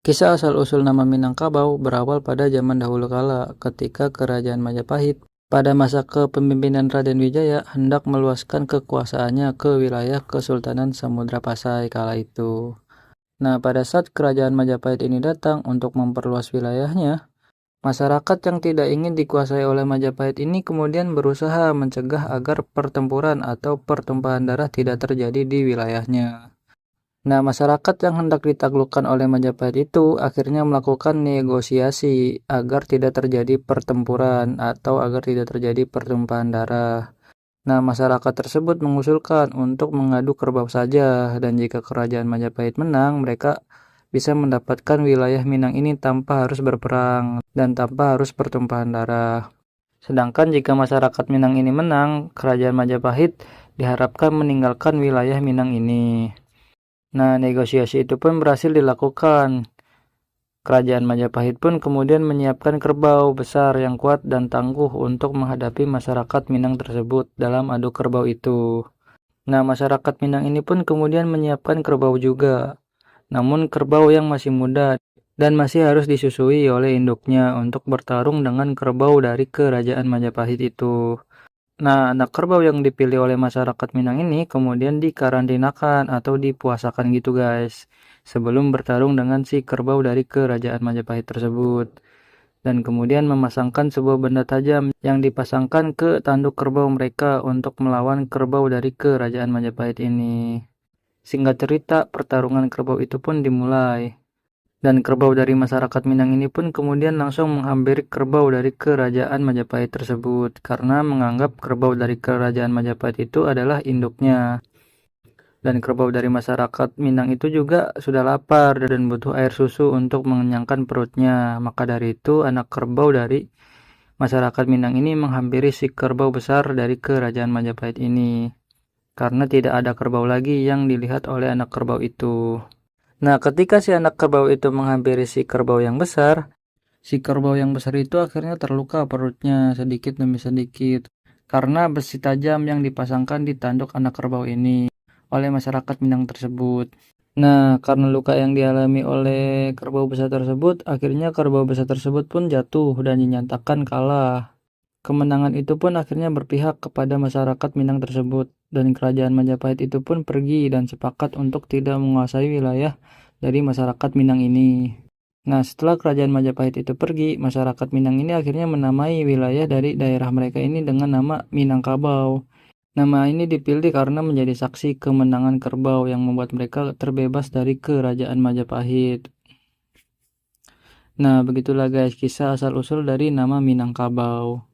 Kisah asal-usul nama Minangkabau berawal pada zaman dahulu kala ketika Kerajaan Majapahit pada masa kepemimpinan Raden Wijaya hendak meluaskan kekuasaannya ke wilayah Kesultanan Samudra Pasai kala itu. Nah, pada saat Kerajaan Majapahit ini datang untuk memperluas wilayahnya, masyarakat yang tidak ingin dikuasai oleh Majapahit ini kemudian berusaha mencegah agar pertempuran atau pertumpahan darah tidak terjadi di wilayahnya. Nah, masyarakat yang hendak ditaklukkan oleh Majapahit itu akhirnya melakukan negosiasi agar tidak terjadi pertempuran atau agar tidak terjadi pertumpahan darah. Nah, masyarakat tersebut mengusulkan untuk mengadu kerbau saja, dan jika kerajaan Majapahit menang, mereka bisa mendapatkan wilayah Minang ini tanpa harus berperang dan tanpa harus pertumpahan darah. Sedangkan jika masyarakat Minang ini menang, kerajaan Majapahit diharapkan meninggalkan wilayah Minang ini. Nah, negosiasi itu pun berhasil dilakukan. Kerajaan Majapahit pun kemudian menyiapkan kerbau besar yang kuat dan tangguh untuk menghadapi masyarakat Minang tersebut dalam adu kerbau itu. Nah, masyarakat Minang ini pun kemudian menyiapkan kerbau juga. Namun kerbau yang masih muda dan masih harus disusui oleh induknya untuk bertarung dengan kerbau dari kerajaan Majapahit itu. Nah, anak kerbau yang dipilih oleh masyarakat Minang ini kemudian dikarantinakan atau dipuasakan gitu guys, sebelum bertarung dengan si kerbau dari kerajaan Majapahit tersebut. Dan kemudian memasangkan sebuah benda tajam yang dipasangkan ke tanduk kerbau mereka untuk melawan kerbau dari kerajaan Majapahit ini. Singkat cerita, pertarungan kerbau itu pun dimulai. Dan kerbau dari masyarakat Minang ini pun kemudian langsung menghampiri kerbau dari kerajaan Majapahit tersebut karena menganggap kerbau dari kerajaan Majapahit itu adalah induknya. Dan kerbau dari masyarakat Minang itu juga sudah lapar dan butuh air susu untuk mengenyangkan perutnya. Maka dari itu anak kerbau dari masyarakat Minang ini menghampiri si kerbau besar dari kerajaan Majapahit ini. Karena tidak ada kerbau lagi yang dilihat oleh anak kerbau itu. Nah, ketika si anak kerbau itu menghampiri si kerbau yang besar, si kerbau yang besar itu akhirnya terluka perutnya sedikit demi sedikit karena besi tajam yang dipasangkan di tanduk anak kerbau ini oleh masyarakat Minang tersebut. Nah, karena luka yang dialami oleh kerbau besar tersebut, akhirnya kerbau besar tersebut pun jatuh dan dinyatakan kalah. Kemenangan itu pun akhirnya berpihak kepada masyarakat Minang tersebut, dan kerajaan Majapahit itu pun pergi dan sepakat untuk tidak menguasai wilayah dari masyarakat Minang ini. Nah, setelah kerajaan Majapahit itu pergi, masyarakat Minang ini akhirnya menamai wilayah dari daerah mereka ini dengan nama Minangkabau. Nama ini dipilih karena menjadi saksi kemenangan kerbau yang membuat mereka terbebas dari kerajaan Majapahit. Nah, begitulah guys kisah asal-usul dari nama Minangkabau.